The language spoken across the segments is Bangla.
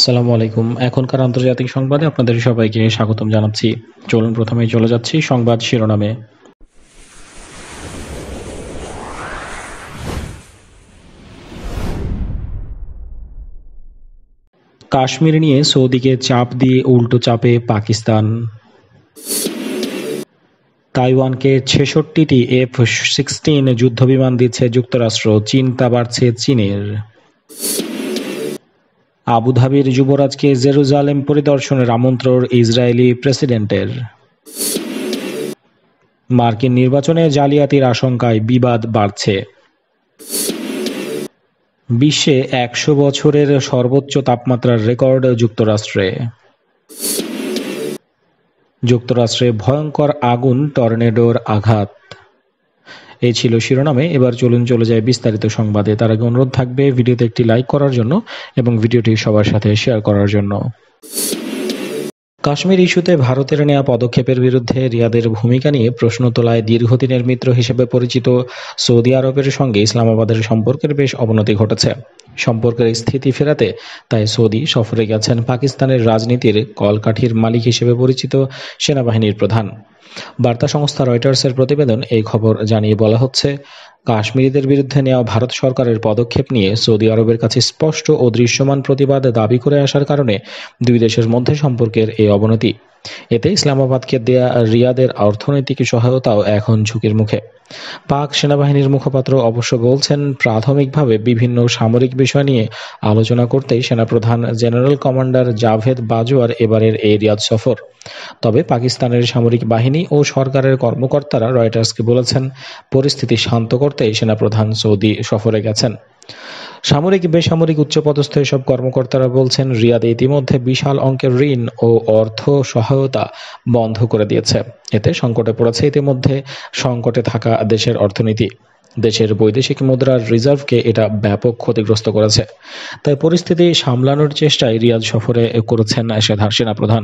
আসসালামু আলাইকুম। এখনকার আন্তর্জাতিক সংবাদে আপনাদের সবাইকে স্বাগতম জানাচ্ছি। চলুন প্রথমেই চলে যাচ্ছি সংবাদ শিরোনামে। কাশ্মীর নিয়ে সৌদিকে চাপ দিয়ে উল্টো চাপে পাকিস্তান। তাইওয়ানকে ৬৬টি F-16 যুদ্ধবিমান দিচ্ছে যুক্তরাষ্ট্র, চিন্তা বাড়ছে চীনের। আবুধাবির যুবরাজকে জেরুজালেম পরিদর্শনের আমন্ত্রণ ইসরায়েলি প্রেসিডেন্টের। মার্কিন নির্বাচনে জালিয়াতির আশঙ্কায় বিবাদ বাড়ছে। বিশ্বে ১০০ বছরের সর্বোচ্চ তাপমাত্রার রেকর্ড যুক্তরাষ্ট্রে। যুক্তরাষ্ট্রে ভয়ঙ্কর আগুন, টর্নেডোর আঘাত। এই ছিল শিরোনামে। এবার চলে যায় বিস্তারিত সংবাদে। তার আগে অনুরোধ থাকবে ভিডিওতে একটি লাইক করার জন্য এবং ভিডিওটি সবার সাথে শেয়ার করার জন্য। কাশ্মীর ইস্যুতে ভারতের নেওয়া পদক্ষেপের বিরুদ্ধে রিয়াদের ভূমিকা নিয়ে প্রশ্ন তোলায় দীর্ঘদিনের মিত্র হিসেবে পরিচিত সৌদি আরবের সঙ্গে ইসলামাবাদের সম্পর্কের বেশ অবনতি ঘটেছে। সম্পর্কের স্থিতি ফেরাতে তাই সৌদি সফরে গেছেন পাকিস্তানের রাজনীতির কলকাঠির মালিক হিসেবে পরিচিত সেনাবাহিনীর প্রধান। বার্তা সংস্থা রয়টার্সের প্রতিবেদন এই খবর জানিয়ে বলা হচ্ছে, কাশ্মীরিদের বিরুদ্ধে নেওয়া ভারত সরকারের পদক্ষেপ নিয়ে সৌদি আরবের কাছে স্পষ্ট ও দৃশ্যমান প্রতিবাদ দাবি করে আসার কারণে দুই দেশের মধ্যে সম্পর্কের এই অবনতি। এতে ইসলামাবাদকে দেয়া রিয়াদের অর্থনৈতিক সহায়তাও এখন ঝুঁকির মুখে। পাক সেনাবাহিনীর মুখপাত্র অবশ্য বলছেন, প্রাথমিকভাবে বিভিন্ন সামরিক বিষয় নিয়ে আলোচনা করতেই সেনাপ্রধান জেনারেল কমান্ডার জাভেদ বাজওয়ার এবারের এই রিয়াদ সফর। তবে পাকিস্তানের সামরিক বাহিনী ও সরকারের কর্মকর্তারা রয়টার্সকে বলেছেন, পরিস্থিতি শান্ত করতেই সেনাপ্রধান সৌদি সফরে গেছেন। সামরিক বেসামরিক উচ্চপদস্থ এসব কর্মকর্তারা বলছেন, রিয়াদ ইতিমধ্যে বিশাল অঙ্কের ঋণ ও অর্থ সহায়তা বন্ধ করে দিয়েছে। এতে সংকটে পড়েছে ইতিমধ্যে সংকটে থাকা দেশের অর্থনীতি। দেশের বৈদেশিক মুদ্রার রিজার্ভকে এটা ব্যাপক ক্ষতিগ্রস্ত করেছে। তাই পরিস্থিতি সামলানোর চেষ্টায় রিয়াদ সফরে করেছেন সেনাপ্রধান।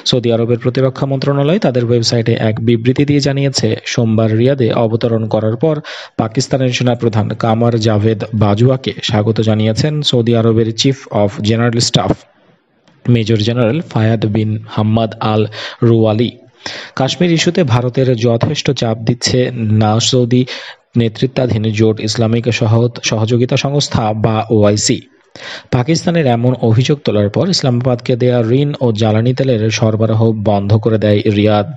সৌদি আরবের প্রতিরক্ষা মন্ত্রণালয় তাদের ওয়েবসাইটে এক বিবৃতি দিয়ে জানিয়েছে, সোমবার রিয়াদে অবতরণ করার পর পাকিস্তানের সেনাপ্রধান কামার জাভেদ বাজওয়াকে স্বাগত জানিয়েছেন সৌদি আরবের chief of general staff major general Fayyad bin Hammad Al Ruwaili. Kashmir ইস্যুতে ভারতের যথেষ্ট চাপ দিচ্ছে না সৌদি নেতৃত্বাধীন জোট ইসলামিক সহযোগিতা সংস্থা বা ওআইসি। পাকিস্তানের এমন অভিযোগ তোলার পর ইসলামাবাদকে দেয়া ঋণ ও জ্বালানি তেলের সরবরাহ বন্ধ করে দেয় রিয়াদ।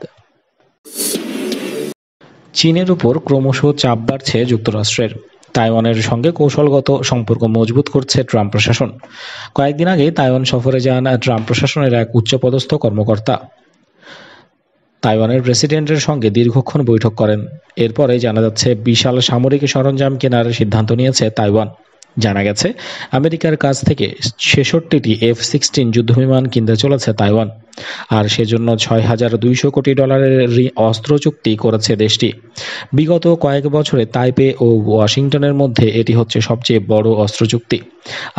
চীনের উপর ক্রমশ চাপ বাড়ছে যুক্তরাষ্ট্রের। তাইওয়ানের সঙ্গে কৌশলগত সম্পর্ক মজবুত করছে ট্রাম্প প্রশাসন। কয়েকদিন আগে তাইওয়ান সফরে যান ট্রাম্প প্রশাসনের এক উচ্চপদস্থ কর্মকর্তা। তাইওয়ানের প্রেসিডেন্টের সঙ্গে দীর্ঘক্ষণ বৈঠক করেন। এরপরে জানা যাচ্ছে, বিশাল সামরিক সরঞ্জাম কেনার সিদ্ধান্ত নিয়েছে তাইওয়ান। জানা গেছে, আমেরিকার কাছ থেকে ৬৬টি F-16 যুদ্ধবিমান কিনতে চলেছে তাইওয়ান, আর সেজন্য $৬,২০০ কোটি অস্ত্র চুক্তি করেছে দেশটি। বিগত কয়েক বছরে তাইপে ও ওয়াশিংটনের মধ্যে এটি হচ্ছে সবচেয়ে বড় অস্ত্র চুক্তি।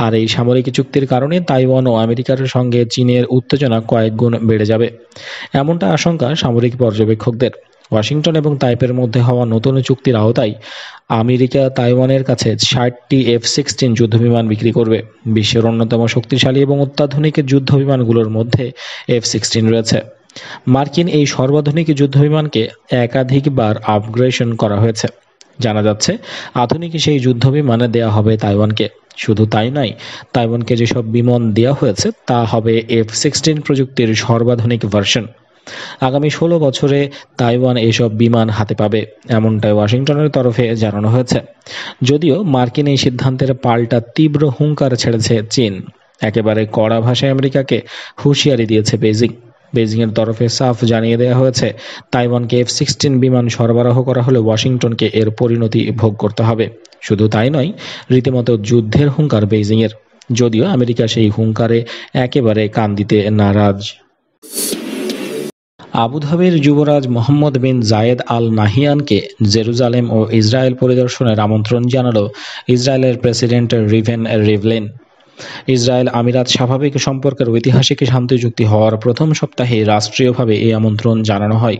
আর এই সামরিক চুক্তির কারণে তাইওয়ান ও আমেরিকার সঙ্গে চীনের উত্তেজনা কয়েক গুণ বেড়ে যাবে, এমনটা আশঙ্কা সামরিক পর্যবেক্ষকদের। ওয়াশিংটন এবং তাইপের মধ্যে হওয়া নতুন চুক্তির আওতায় আমেরিকা তাইওয়ানের কাছে ৬০টি F-16 যুদ্ধবিমান বিক্রি করবে। বিশ্বের অন্যতম শক্তিশালী এবং অত্যাধুনিক যুদ্ধবিমানগুলোর মধ্যে F-16 রয়েছে। মার্কিন এই সর্বাধুনিক যুদ্ধবিমানকে একাধিকবার আপগ্রেডেশন করা হয়েছে। জানা যাচ্ছে, আধুনিক সেই যুদ্ধবিমান দেয়া হবে তাইওয়ানকে। শুধু তাই নয়, তাইওয়ানকে যেসব বিমান দেওয়া হয়েছে তা হবে F-16 প্রযুক্তির সর্বাধুনিক ভার্সন। আগামী ১৬ বছরে তাইওয়ান এসব বিমান হাতে পাবে, এমনটাই ওয়াশিংটনের তরফে জানানো হয়েছে। যদিও মার্কিন এই সিদ্ধান্তের পাল্টা তীব্র হুঙ্কার ছেড়েছে চীন। একেবারে কড়া ভাষায় আমেরিকাকে হুঁশিয়ারি দিয়েছে বেইজিংয়ের তরফে সাফ জানিয়ে দেওয়া হয়েছে, তাইওয়ানকে F-16 বিমান সরবরাহ করা হলে ওয়াশিংটনকে এর পরিণতি ভোগ করতে হবে। শুধু তাই নয়, রীতিমতো যুদ্ধের হুঙ্কার বেইজিংয়ের। যদিও আমেরিকা সেই হুঙ্কারে একেবারে কান দিতে নারাজ। আবুধাবির যুবরাজ মোহাম্মদ বিন জায়েদ আল নাহিয়ানকে জেরুজালেম ও ইসরায়েল পরিদর্শনের আমন্ত্রণ জানাল ইসরায়েলের প্রেসিডেন্ট রিভেন রিভলিন। ইসরায়েল আমিরাত স্বাভাবিক সম্পর্কের ঐতিহাসিক শান্তি চুক্তি হওয়ার প্রথম সপ্তাহে রাষ্ট্রীয়ভাবে এই আমন্ত্রণ জানানো হয়।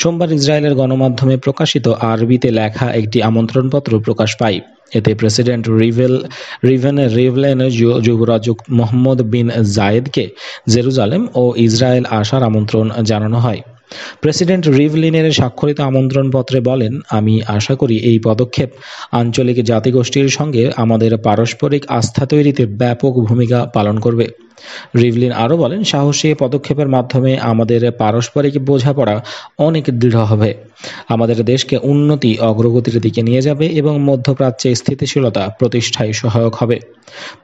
সোমবার ইসরায়েলের গণমাধ্যমে প্রকাশিত আরবিতে লেখা একটি আমন্ত্রণপত্র প্রকাশ পায়। এতে প্রেসিডেন্ট রিভেন যুবরাজ মোহাম্মদ বিন জায়েদকে জেরুজালেম ও ইসরায়েল আসার আমন্ত্রণ জানানো হয়। প্রেসিডেন্ট রিভলিনের স্বাক্ষরিত আমন্ত্রণপত্রে বলেন, আমি আশা করি এই পদক্ষেপ আঞ্চলিক জাতিগোষ্ঠীর সঙ্গে আমাদের পারস্পরিক আস্থা তৈরিতে ব্যাপক ভূমিকা পালন করবে। রিভলিন আরও বলেন, সাহসী পদক্ষেপের মাধ্যমে আমাদের পারস্পরিক বোঝাপড়া অনেক দৃঢ় হবে, আমাদের দেশকে উন্নতি অগ্রগতির দিকে নিয়ে যাবে এবং মধ্যপ্রাচ্যে স্থিতিশীলতা প্রতিষ্ঠায় সহায়ক হবে।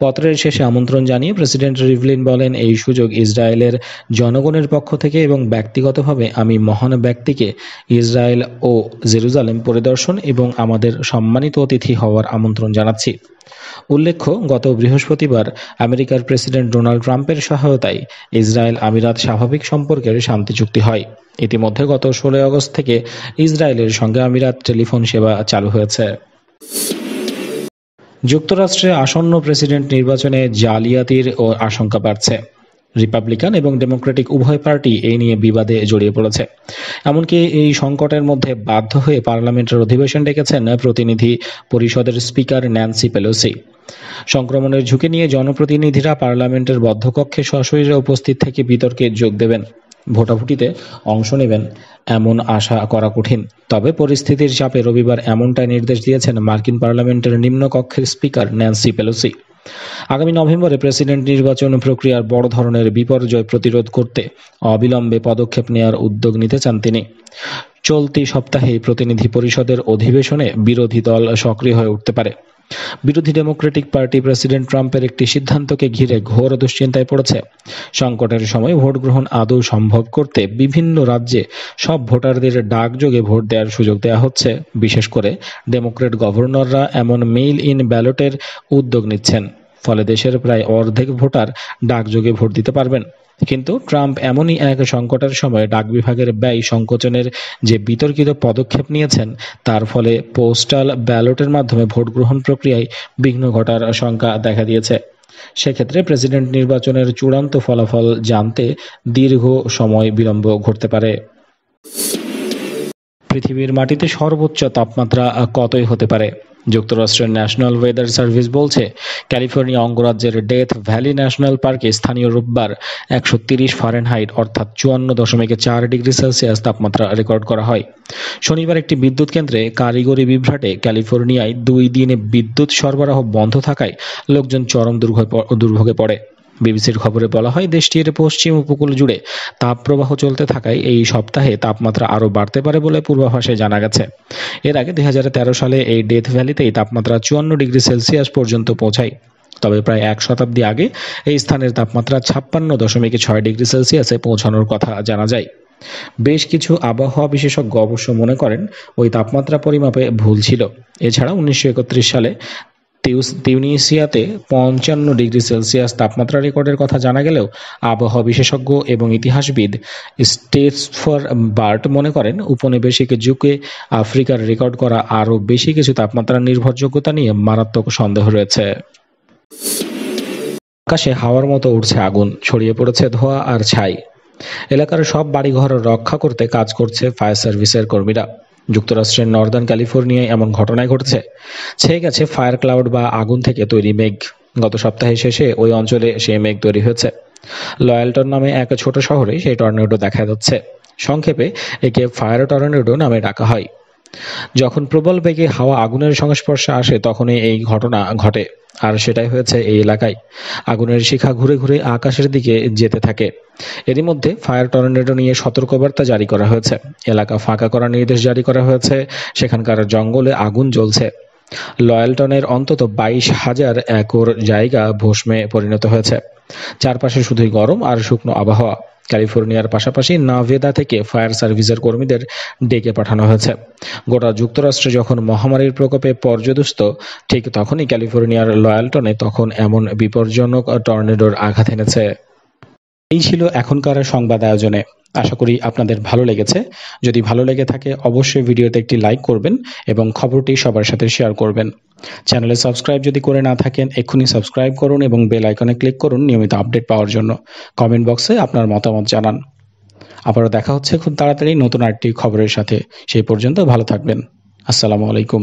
পত্রের শেষে আমন্ত্রণ জানিয়ে প্রেসিডেন্ট রিভলিন বলেন, এই সুযোগ ইসরায়েলের জনগণের পক্ষ থেকে এবং ব্যক্তিগতভাবে আমি মহান ব্যক্তিকে ইসরায়েল ও জেরুজালেম পরিদর্শন এবং আমাদের সম্মানিত অতিথি হওয়ার আমন্ত্রণ জানাচ্ছি। উল্লেখ্য, গত বৃহস্পতিবার আমেরিকার প্রেসিডেন্ট ডোনাল্ড ট্রাম্পের সহায়তায় ইসরায়েল আমিরাত স্বাভাবিক সম্পর্কের শান্তি চুক্তি হয়। ইতিমধ্যে গত 16 আগস্ট থেকে ইসরায়েলের সঙ্গে আমিরাত টেলিফোন সেবা চালু হয়েছে। যুক্তরাষ্ট্রে আসন্ন প্রেসিডেন্ট নির্বাচনে জালিয়াতির আশঙ্কা বাড়ছে। রিপাবলিকান এবং ডেমোক্রেটিক উভয় পার্টি এই নিয়ে বিবাদে জড়িয়ে পড়েছে। এমনকি এই সংকটের মধ্যে বাধ্য হয়ে পার্লামেন্টের অধিবেশন ডেকেছেন প্রতিনিধি পরিষদের স্পিকার ন্যান্সি পেলোসি। সংক্রমণের ঝুঁকি নিয়ে জনপ্রতিনিধিরা পার্লামেন্টের বদ্ধকক্ষে সশরীরে উপস্থিত থেকে বিতর্কে যোগ দেবেন, ভোটাভুটিতে অংশ নেবেন এমন আশা করা কঠিন। তবে পরিস্থিতির চাপে রবিবার এমনটাই নির্দেশ দিয়েছেন মার্কিন পার্লামেন্টের নিম্নকক্ষের স্পিকার ন্যান্সি পেলোসি। আগামী নভেম্বরে প্রেসিডেন্ট নির্বাচন প্রক্রিয়ার বড় ধরনের বিপর্যয় প্রতিরোধ করতে অবিলম্বে পদক্ষেপ নেওয়ার উদ্যোগ নিতে চান তিনি। চলতি সপ্তাহেই প্রতিনিধি পরিষদের অধিবেশনে বিরোধী দল সক্রিয় হয়ে উঠতে পারে। বিরোধী ডেমোক্রেটিক পার্টি প্রেসিডেন্ট ট্রাম্পের একটি সিদ্ধান্তকে ঘিরে ঘোর দুশ্চিন্তায় পড়েছে। সংকটের সময় ভোট গ্রহণ আদৌ সম্ভব করতে বিভিন্ন রাজ্যে সব ভোটারদের ডাকযোগে ভোট দেওয়ার সুযোগ দেওয়া হচ্ছে। বিশেষ করে ডেমোক্রেট গভর্নররা এমন মেইল ইন ব্যালটের উদ্যোগ নিচ্ছেন, ফলে দেশের প্রায় অর্ধেক ভোটার ডাকযোগে ভোট দিতে পারবেন। কিন্তু ট্রাম্প এমনই এক সংকটের সময় ডাক বিভাগের ব্যয় সংকোচনের যে বিতর্কিত পদক্ষেপ নিয়েছেন, তার ফলে পোস্টাল ব্যালটের মাধ্যমে ভোট গ্রহণ প্রক্রিয়ায় বিঘ্ন ঘটার আশঙ্কা দেখা দিয়েছে। সেক্ষেত্রে প্রেসিডেন্ট নির্বাচনের চূড়ান্ত ফলাফল জানতে দীর্ঘ সময় বিলম্ব ঘটতে পারে। পৃথিবীর মাটিতে সর্বোচ্চ তাপমাত্রা কতই হতে পারে? যুক্তরাষ্ট্রের ন্যাশনাল ওয়েদার সার্ভিস বলছে, ক্যালিফোর্নিয়া অঙ্গরাজ্যের ডেথ ভ্যালি ন্যাশনাল পার্কে স্থানীয় রোববার 130 ফারেনহাইট অর্থাৎ 54.4 ডিগ্রি সেলসিয়াস তাপমাত্রা রেকর্ড করা হয়। শনিবার একটি বিদ্যুৎ কেন্দ্রে কারিগরি বিভ্রাটে ক্যালিফোর্নিয়ায় 2 দিনে বিদ্যুৎ সরবরাহ বন্ধ থাকায় লোকজন চরম দুর্ভোগে পড়ে। বিবিসির খবরে বলা হয়, দেশটির পশ্চিম উপকূল জুড়ে তাপপ্রবাহ চলতে থাকায় এই সপ্তাহে তাপমাত্রা আরও বাড়তে পারে বলে পূর্বাভাসে জানা গেছে। এর আগে 2013 সালে এই ডেথ ভ্যালিতেই তাপমাত্রা 54 ডিগ্রি সেলসিয়াস পর্যন্ত পৌঁছায়। তবে প্রায় 1 শতাব্দী আগে এই স্থানের তাপমাত্রা 56.6 ডিগ্রি সেলসিয়াসে পৌঁছানোর কথা জানা যায়। বেশ কিছু আবহাওয়া বিশেষজ্ঞ অবশ্য মনে করেন ওই তাপমাত্রা পরিমাপে ভুল ছিল। এছাড়া 1931 সালে তিউনিসিয়াতে 55 ডিগ্রি সেলসিয়াস তাপমাত্রা রেকর্ডের কথা জানা গেলেও আবহাওয়া বিশেষজ্ঞ এবং ইতিহাসবিদ স্টেফান বার্ট মনে করেন উপনিবেশিক যুগে আফ্রিকার রেকর্ড করা আরও বেশি কিছু তাপমাত্রার নির্ভরযোগ্যতা নিয়ে মারাত্মক সন্দেহ রয়েছে। আকাশে হাওয়ার মতো উঠছে আগুন, ছড়িয়ে পড়েছে ধোঁয়া আর ছাই। এলাকার সব বাড়িঘর রক্ষা করতে কাজ করছে ফায়ার সার্ভিসের কর্মীরা। যুক্তরাষ্ট্রের নর্দার্ন ক্যালিফোর্নিয়ায় এমন ঘটনায় ঘটেছে। ছেয়ে গেছে ফায়ার ক্লাউড বা আগুন থেকে তৈরি মেঘ। গত সপ্তাহের শেষে ওই অঞ্চলে সেই মেঘ তৈরি হয়েছে। লয়েলটন নামে এক ছোট শহরে সেই টর্নেডো দেখা যাচ্ছে। সংক্ষেপে একে ফায়ার টর্নেডো নামে ডাকা হয়। যখন প্রবল বেগে হাওয়া আগুনের সংস্পর্শে আসে তখনই এই ঘটনা ঘটে, আর সেটাই হয়েছে এই এলাকায়। আগুনের শিখা ঘুরে ঘুরে আকাশের দিকে যেতে থাকে। এরই মধ্যে ফায়ার টর্নেডো নিয়ে সতর্কবার্তা জারি করা হয়েছে। এলাকা ফাঁকা করার নির্দেশ জারি করা হয়েছে। সেখানকার জঙ্গলে আগুন জ্বলছে। লয়েলটনের অন্তত 22,000 একর জায়গা ভস্মে পরিণত হয়েছে। চারপাশে শুধুই গরম আর শুকনো আবহাওয়া। ক্যালিফোর্নিয়ার পাশাপাশি নাভেদা থেকে ফায়ার সার্ভিসের কর্মীদের ডেকে পাঠানো হয়েছে। গোটা যুক্তরাষ্ট্রে যখন মহামারীর প্রকোপে পর্যদস্ত, ঠিক তখনই ক্যালিফোর্নিয়ার লয়েলটনে তখন এমন বিপজ্জনক টর্নেডোর আঘাত এনেছে। এই ছিল এখনকার সংবাদ আয়োজনে। আশা করি আপনাদের ভালো লেগেছে। যদি ভালো লেগে থাকে অবশ্যই ভিডিওতে একটি লাইক করবেন এবং খবরটি সবার সাথে শেয়ার করবেন। চ্যানেলে সাবস্ক্রাইব যদি করে না থাকেন এক্ষুনি সাবস্ক্রাইব করুন এবং বেল আইকনে ক্লিক করুন নিয়মিত আপডেট পাওয়ার জন্য। কমেন্ট বক্সে আপনার মতামত জানান। আবারও দেখা হচ্ছে খুব তাড়াতাড়ি নতুন আরেকটি খবরের সাথে। সেই পর্যন্ত ভালো থাকবেন। আসসালামু আলাইকুম।